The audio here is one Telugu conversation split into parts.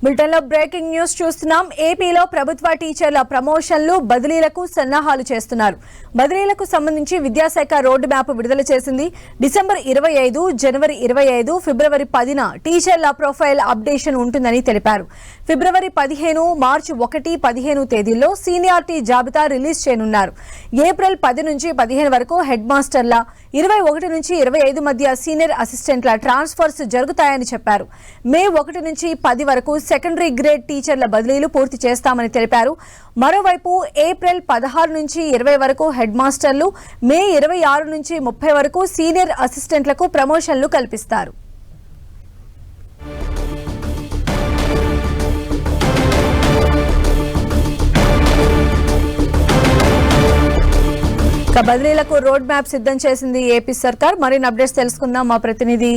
బులెటిన్ లో బ్రేకింగ్ న్యూస్ చూస్తున్నాం. ఏపీలో ప్రభుత్వ టీచర్ల ప్రమోషన్లు బదిలీలకు సన్నాహాలు చేస్తున్నారు. బదిలీలకు సంబంధించి విద్యాశాఖ రోడ్ మ్యాప్ విడుదల చేసింది. డిసెంబర్ 25, జనవరి 25, ఫిబ్రవరి 10న టీచర్ల ప్రొఫైల్ అప్డేషన్ ఉంటుందని తెలిపారు. ఫిబ్రవరి 15, మార్చి 1, 15 తేదీల్లో సీనియారిటీ జాబితా రిలీజ్ చేయనున్నారు. ఏప్రిల్ 10 నుంచి 15 వరకు హెడ్ మాస్టర్ల, 21 నుంచి 25 మధ్య సీనియర్ అసిస్టెంట్ల ట్రాన్స్ఫర్స్ జరుగుతాయని చెప్పారు. మే 1 నుంచి 10 వరకు సెకండరీ గ్రేడ్ టీచర్ల బదిలీలు పూర్తి చేస్తామని తెలిపారు. మరోవైపు ఏప్రిల్ 16 నుంచి 20 వరకు హెడ్ మాస్టర్లు, మే 26 నుంచి 30 వరకు సీనియర్ అసిస్టెంట్లకు ప్రమోషన్లు కల్పిస్తారు. బదిలీలకు రోడ్ మ్యాప్ సిద్ధం చేసింది ఏపీ సర్కార్. మరిన్ని అప్డేట్స్ తెలుసుకుందాం. మా ప్రతినిధి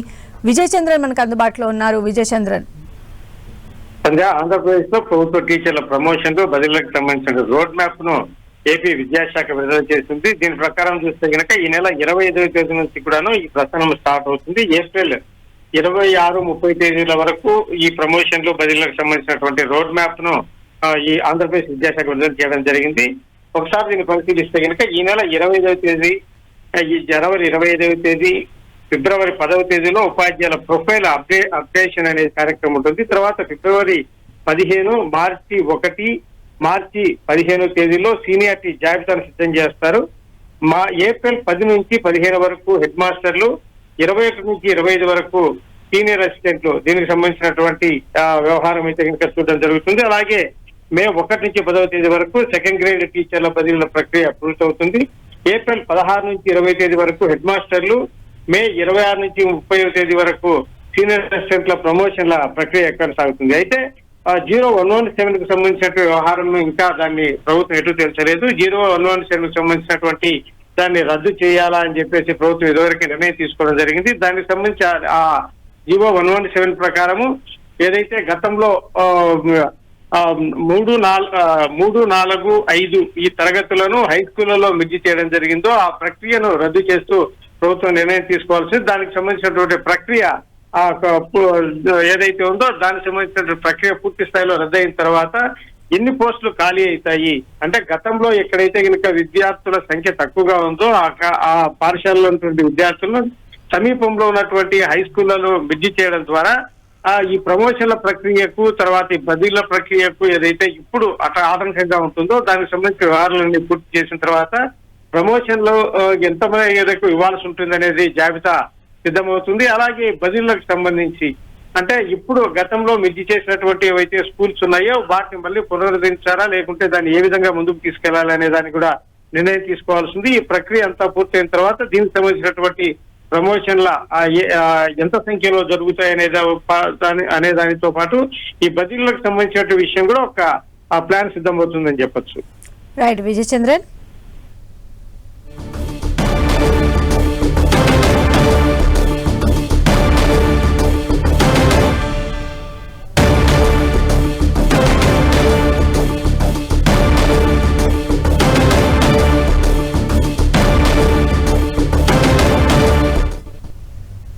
విజయ్ చంద్రన్ మనకు అందుబాటులో ఉన్నారు. విజయ్ చంద్రన్, ఆంధ్రప్రదేశ్ లో ప్రభుత్వ టీచర్ల ప్రమోషన్లు బదిలీలకు సంబంధించిన రోడ్ మ్యాప్ ను ఏపీ విద్యాశాఖ విడుదల చేసింది. దీని ప్రకారం చూస్తే కనుక ఈ నెల 25వ తేదీ నుంచి కూడాను ఈ ప్రస్థానం స్టార్ట్ అవుతుంది. ఏప్రిల్ 26, 30 తేదీల వరకు ఈ ప్రమోషన్లు బదిలీలకు సంబంధించినటువంటి రోడ్ మ్యాప్ ను ఈ ఆంధ్రప్రదేశ్ విద్యాశాఖ విడుదల చేయడం జరిగింది. ఒకసారి దీన్ని పరిశీలిస్తే కనుక ఈ నెల 25వ తేదీ, ఈ జనవరి 25వ తేదీ, ఫిబ్రవరి 10వ తేదీలో ఉపాధ్యాయుల ప్రొఫైల్ అప్డేషన్ అనే కార్యక్రమం ఉంటుంది. తర్వాత ఫిబ్రవరి 15, మార్చి 1, మార్చి 15వ తేదీలో సీనియారిటీ జాబితాను సిద్ధం చేస్తారు. ఏప్రిల్ 10 నుంచి 15 వరకు హెడ్ మాస్టర్లు, 21 నుంచి 25 వరకు సీనియర్ అసిస్టెంట్లు, దీనికి సంబంధించినటువంటి వ్యవహారం అయితే కనుక చూడడం జరుగుతుంది. అలాగే మే 1 నుంచి 10వ తేదీ వరకు సెకండ్ గ్రేడ్ టీచర్ల బదిలీల ప్రక్రియ పూర్తవుతుంది. ఏప్రిల్ 16 నుంచి 20 తేదీ వరకు హెడ్ మాస్టర్లు, మే 26 నుంచి 30వ తేదీ వరకు సీనియర్ అసిస్టెంట్ల ప్రమోషన్ల ప్రక్రియ కొనసాగుతుంది. అయితే 0117 కు సంబంధించిన వ్యవహారం ఇంకా దాన్ని ప్రభుత్వం ఎటు తెలుసలేదు. 0117 కు సంబంధించినటువంటి దాన్ని రద్దు చేయాలా అని చెప్పేసి ప్రభుత్వం ఇదివరకు నిర్ణయం తీసుకోవడం జరిగింది. దానికి సంబంధించి ఆ 0117 ప్రకారము ఏదైతే గతంలో 3, 4, 5 ఈ తరగతులను హై స్కూళ్లలో మిర్చి చేయడం జరిగిందో ఆ ప్రక్రియను రద్దు చేస్తూ ప్రభుత్వం నిర్ణయం తీసుకోవాల్సింది. దానికి సంబంధించినటువంటి ప్రక్రియ ఏదైతే ఉందో దానికి సంబంధించినటువంటి ప్రక్రియ పూర్తి స్థాయిలో రద్దయిన తర్వాత ఎన్ని పోస్టులు ఖాళీ అవుతాయి అంటే, గతంలో ఎక్కడైతే కనుక విద్యార్థుల సంఖ్య తక్కువగా ఉందో ఆ పాఠశాలలో ఉన్నటువంటి విద్యార్థులను సమీపంలో ఉన్నటువంటి హై స్కూళ్లలో మిర్చి చేయడం ద్వారా ఈ ప్రమోషన్ల ప్రక్రియకు, తర్వాత ఈ బదిలీల ప్రక్రియకు ఏదైతే ఇప్పుడు ఆటంకంగా ఉంటుందో దానికి సంబంధించిన వ్యవహారాలన్నీ పూర్తి చేసిన తర్వాత ప్రమోషన్లో ఎంతమంది ఏదైతే ఇవ్వాల్సి ఉంటుంది అనేది జాబితా సిద్ధమవుతుంది. అలాగే బదిలీలకు సంబంధించి అంటే ఇప్పుడు గతంలో మిర్చి చేసినటువంటి ఏవైతే స్కూల్స్ ఉన్నాయో వాటిని మళ్ళీ పునరుద్ధరించారా, లేకుంటే దాన్ని ఏ విధంగా ముందుకు తీసుకెళ్లాలి అనే దాన్ని కూడా నిర్ణయం తీసుకోవాల్సింది. ఈ ప్రక్రియ అంతా పూర్తయిన తర్వాత దీనికి సంబంధించినటువంటి ప్రమోషన్ల ఎంత సంఖ్యలో జరుగుతాయి అనే దానితో పాటు ఈ బదిలీలకు సంబంధించిన విషయం కూడా ఒక ప్లాన్ సిద్ధమవుతుందని చెప్పొచ్చు. రైట్ విజయ్ చంద్రన్.